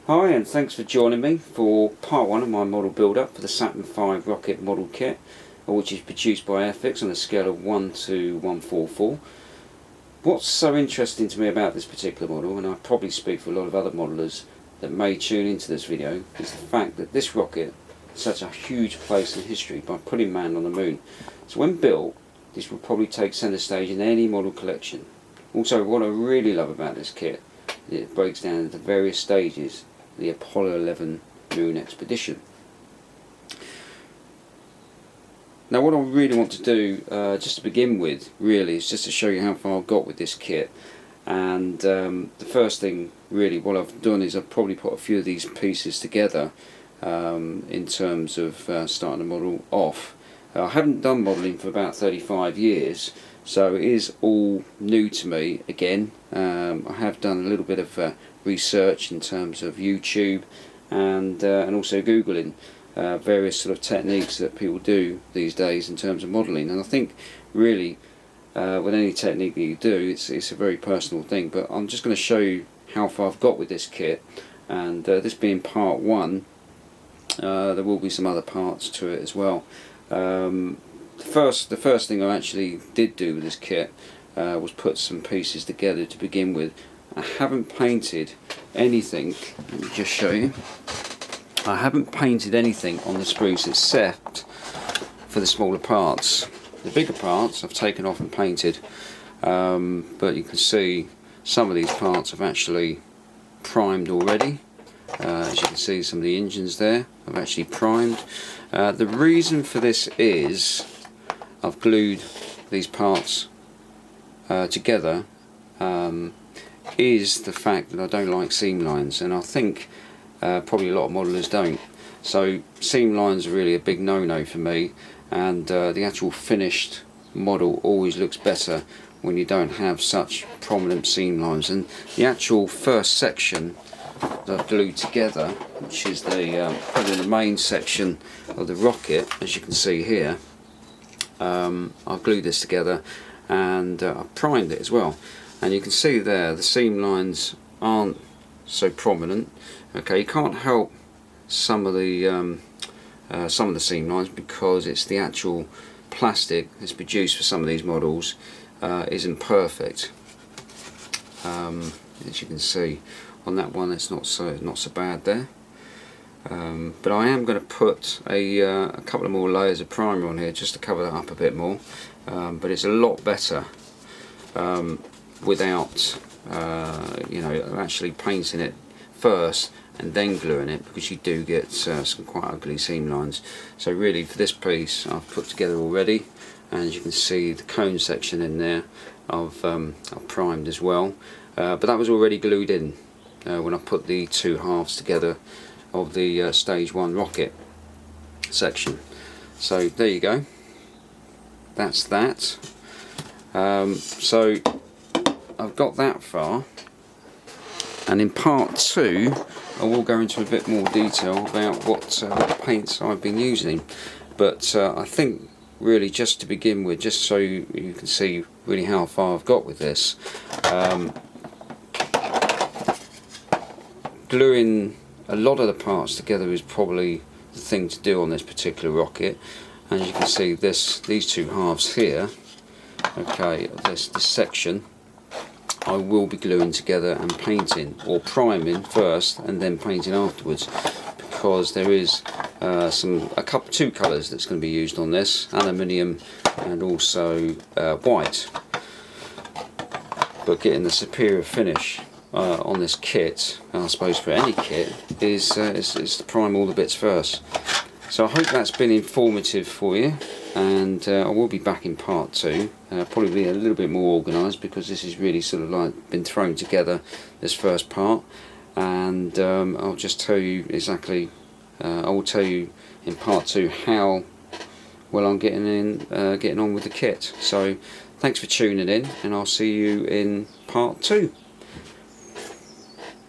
Hi, and thanks for joining me for part 1 of my model build-up for the Saturn V rocket model kit, which is produced by Airfix on a scale of 1 to 144. What's so interesting to me about this particular model, and I probably speak for a lot of other modelers that may tune into this video, is the fact that this rocket has such a huge place in history by putting man on the moon. So when built, this will probably take centre stage in any model collection. Also, what I really love about this kit, it breaks down into various stages of the Apollo 11 moon expedition. Now what I really want to do, just to begin with, really, is just to show you how far I've got with this kit. And the first thing, really, what I've done is I've probably put a few of these pieces together in terms of starting the model off. I haven't done modelling for about 35 years, so it is all new to me again. I have done a little bit of research in terms of YouTube and also Googling various sort of techniques that people do these days in terms of modelling. And I think really with any technique that you do, it's a very personal thing. But I'm just going to show you how far I've got with this kit, and this being part 1, there will be some other parts to it as well. The first thing I actually did do with this kit was put some pieces together to begin with. I haven't painted anything, let me just show you. I haven't painted anything on the spruce except for the smaller parts. The bigger parts I've taken off and painted, but you can see some of these parts I've actually primed already. As you can see, some of the engines there I've actually primed. The reason for this is I've glued these parts together is the fact that I don't like seam lines, and I think probably a lot of modelers don't. So seam lines are really a big no-no for me, and the actual finished model always looks better when you don't have such prominent seam lines. And the actual first section that I've glued together, which is probably the main section of the rocket, as you can see here, I've glued this together and I've primed it as well. And you can see there the seam lines aren't so prominent. Okay, you can't help some of the seam lines because it's the actual plastic that's produced for some of these models isn't perfect. As you can see on that one, it's not so bad there. But I am going to put a couple of more layers of primer on here just to cover that up a bit more. But it's a lot better without you know, actually painting it first and then gluing it, because you do get some quite ugly seam lines. So really for this piece I've put together already, and as you can see the cone section in there I've primed as well, but that was already glued in when I put the two halves together of the stage 1 rocket section. So there you go, that's that. So I've got that far, and in part 2 I will go into a bit more detail about what paints I've been using. But I think really, just to begin with, just so you can see really how far I've got with this, gluing a lot of the parts together is probably the thing to do on this particular rocket. And as you can see, these two halves here, okay, this section, I will be gluing together and painting, or priming first and then painting afterwards, because there is two colours that's going to be used on this, aluminium and also white. But getting the superior finish on this kit, and I suppose for any kit, is to prime all the bits first. So I hope that's been informative for you, and I will be back in part 2, probably be a little bit more organised, because this is really sort of like been thrown together, this first part. And I'll just tell you exactly, I will tell you in part 2 how well I'm getting on with the kit. So thanks for tuning in, and I'll see you in part 2.